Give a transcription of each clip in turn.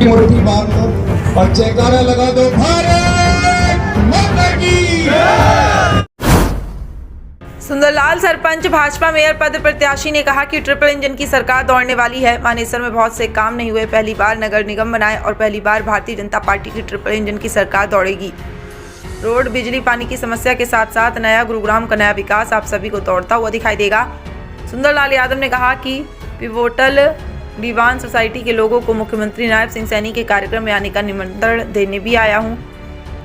मुट्ठी बांध दो और जयकारा लगा दो, भारत माता की। सुंदरलाल सरपंच भाजपा मेयर पद प्रत्याशी ने कहा कि ट्रिपल इंजन की सरकार दौड़ने वाली है। मानेसर में बहुत से काम नहीं हुए, पहली बार नगर निगम बनाए और पहली बार भारतीय जनता पार्टी की ट्रिपल इंजन की सरकार दौड़ेगी। रोड, बिजली, पानी की समस्या के साथ साथ नया गुरुग्राम का नया विकास आप सभी को दौड़ता हुआ दिखाई देगा। सुंदरलाल यादव ने कहा कि पिवोटल दीवान सोसाइटी के लोगों को मुख्यमंत्री नायब सिंह सैनी के कार्यक्रम में आने का निमंत्रण देने भी आया हूं।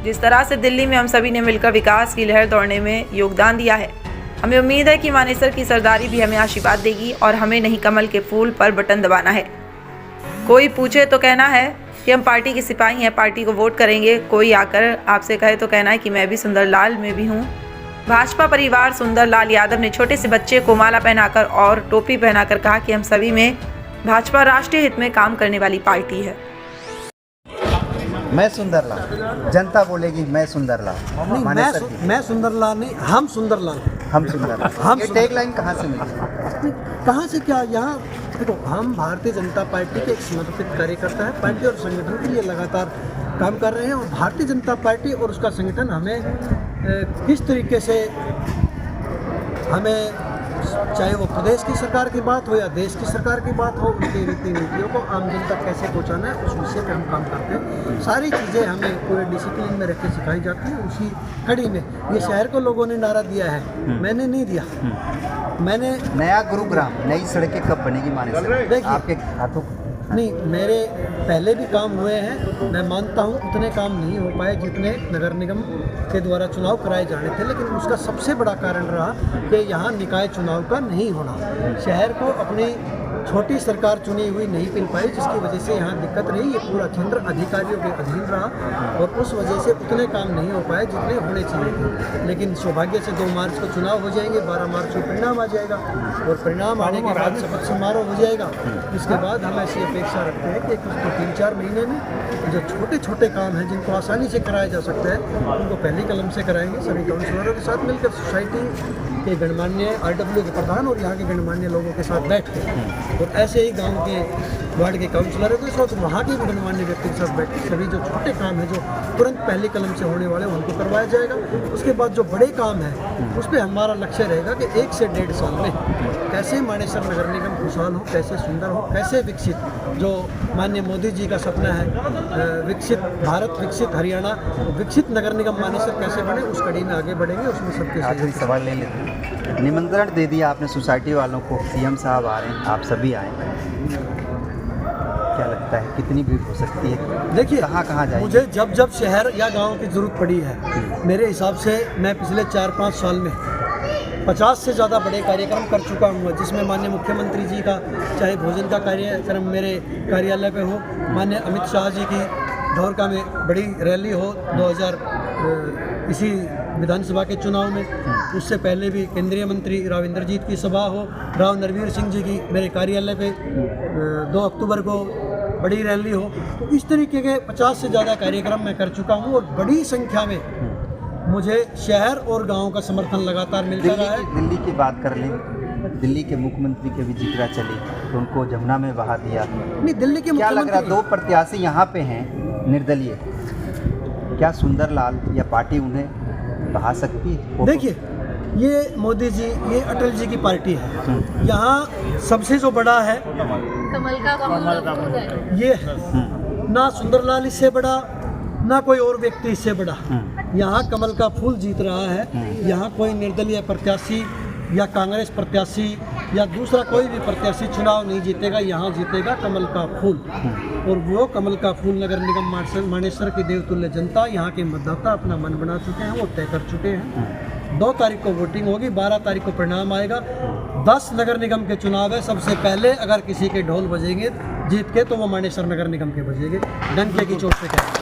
जिस तरह से दिल्ली में हम सभी ने मिलकर विकास की लहर दौड़ने में योगदान दिया है, हमें उम्मीद है कि मानेसर की सरदारी भी हमें आशीर्वाद देगी और हमें नहीं कमल के फूल पर बटन दबाना है। कोई पूछे तो कहना है कि हम पार्टी के सिपाही हैं, पार्टी को वोट करेंगे। कोई आकर आपसे कहे तो कहना है कि मैं भी सुंदरलाल में भी हूँ। भाजपा परिवार सुंदरलाल यादव ने छोटे से बच्चे को माला पहनाकर और टोपी पहनाकर कहा कि हम सभी में भाजपा राष्ट्रीय हित में काम करने वाली पार्टी है। मैं सुंदरलाल, जनता बोलेगी मैं सुंदरलाल। मैं सुंदरलाल नहीं, हम सुंदरलाल। हम सुंदरलाल। हम ये टैगलाइन कहाँ से मिली? कहाँ से क्या? यहाँ देखो, हम भारतीय जनता पार्टी के एक समर्पित कार्यकर्ता है। पार्टी और संगठन के लिए लगातार काम कर रहे हैं और भारतीय जनता पार्टी और उसका संगठन हमें किस तरीके से, हमें चाहे वो प्रदेश की सरकार की बात हो या देश की सरकार की बात हो, उनकी रीति नीतियों को आम जन तक कैसे पहुंचाना है, उस विषय पे हम काम करते हैं। सारी चीज़ें हमें पूरे डिसिप्लिन में रख के सिखाई जाती हैं। उसी कड़ी में ये शहर को लोगों ने नारा दिया है, मैंने नहीं दिया। मैंने नया गुरुग्राम, नई सड़कें कब बनेगी मानेसर? देखिए, आपके हाथों नहीं, मेरे पहले भी काम हुए हैं। मैं मानता हूँ उतने काम नहीं हो पाए जितने नगर निगम के द्वारा चुनाव कराए जाने थे, लेकिन उसका सबसे बड़ा कारण रहा कि यहाँ निकाय चुनाव का नहीं होना। शहर को अपनी छोटी सरकार चुनी हुई नहीं मिल पाई, जिसकी वजह से यहाँ दिक्कत रही। ये पूरा केंद्र अधिकारियों के अधीन रहा और उस वजह से उतने काम नहीं हो पाए जितने होने चाहिए थे। लेकिन सौभाग्य से 2 मार्च को चुनाव हो जाएंगे, 12 मार्च को परिणाम आ जाएगा और परिणाम आने के बाद शपथ समारोह हो जाएगा। इसके बाद हम ऐसी अपेक्षा रखते हैं कि कुछ 3-4 महीने में जो छोटे छोटे काम हैं जिनको आसानी से कराया जा सकता है, उनको पहली कलम से कराएंगे। सभी काउंसिलरों के साथ मिलकर, सोसाइटी के गणमान्य RW के प्रधान और यहाँ के गणमान्य लोगों के साथ बैठ के, और ऐसे ही गांव के वार्ड के काउंसिलर के साथ, वहाँ के भी गणमान्य व्यक्ति के साथ बैठ के सभी जो छोटे काम हैं जो तुरंत पहली कलम से होने वाले उनको करवाया जाएगा। उसके बाद जो बड़े काम हैं उस पर हमारा लक्ष्य रहेगा कि 1 से 1.5 साल में कैसे मानेसर नगर निगम खुशहाल हो, कैसे सुंदर हो, कैसे विकसित, जो माननीय मोदी जी का सपना है, विकसित भारत, विकसित हरियाणा, विकसित नगर निगम मानेसर कैसे बने, उस कड़ी में आगे बढ़ेंगे। उसमें सबके आखिरी सवाल ले लेते हैं। निमंत्रण दे दिया आपने सोसाइटी वालों को, CM साहब आ रहे हैं, आप सभी आए, क्या लगता है कितनी भीड़ हो सकती है? देखिए, कहाँ जाएगी? मुझे जब शहर या गांव की ज़रूरत पड़ी है, मेरे हिसाब से मैं पिछले 4-5 साल में 50 से ज़्यादा बड़े कार्यक्रम कर चुका हूँ, जिसमें माननीय मुख्यमंत्री जी का चाहे भोजन का कार्यक्रम मेरे कार्यालय पे हो, माननीय अमित शाह जी की धौरका में बड़ी रैली हो 2000 इसी विधानसभा के चुनाव में, उससे पहले भी केंद्रीय मंत्री राव इंद्रजीत की सभा हो, राव नरवीर सिंह जी की मेरे कार्यालय पे 2 अक्टूबर को बड़ी रैली हो। तो इस तरीके के 50 से ज़्यादा कार्यक्रम मैं कर चुका हूँ और बड़ी संख्या में मुझे शहर और गांव का समर्थन लगातार मिलता रहा है। दिल्ली की बात कर लें, दिल्ली के मुख्यमंत्री के भी जिक्र चली तो उनको जमुना में बहा दिया। नहीं, दिल्ली के क्या लग रहा, 2 प्रत्याशी यहाँ पे हैं निर्दलीय, क्या सुंदरलाल या पार्टी उन्हें बहा सकती है? देखिए, ये मोदी जी, ये अटल जी की पार्टी है। यहाँ सबसे जो बड़ा है कमल का फूल है। ये ना सुंदरलाल इससे बड़ा, ना कोई और व्यक्ति इससे बड़ा। यहाँ कमल का फूल जीत रहा है। यहाँ कोई निर्दलीय प्रत्याशी या कांग्रेस प्रत्याशी या दूसरा कोई भी प्रत्याशी चुनाव नहीं जीतेगा, यहाँ जीतेगा कमल का फूल। और वो कमल का फूल नगर निगम मानेसर की देवतुल्य जनता, यहाँ के मतदाता अपना मन बना चुके हैं, वो तय कर चुके हैं। 2 तारीख को वोटिंग होगी, 12 तारीख को परिणाम आएगा। 10 नगर निगम के चुनाव है, सबसे पहले अगर किसी के ढोल बजेंगे जीत के तो वो मानेसर नगर निगम के बजेंगे, डंके की चोट से कहें।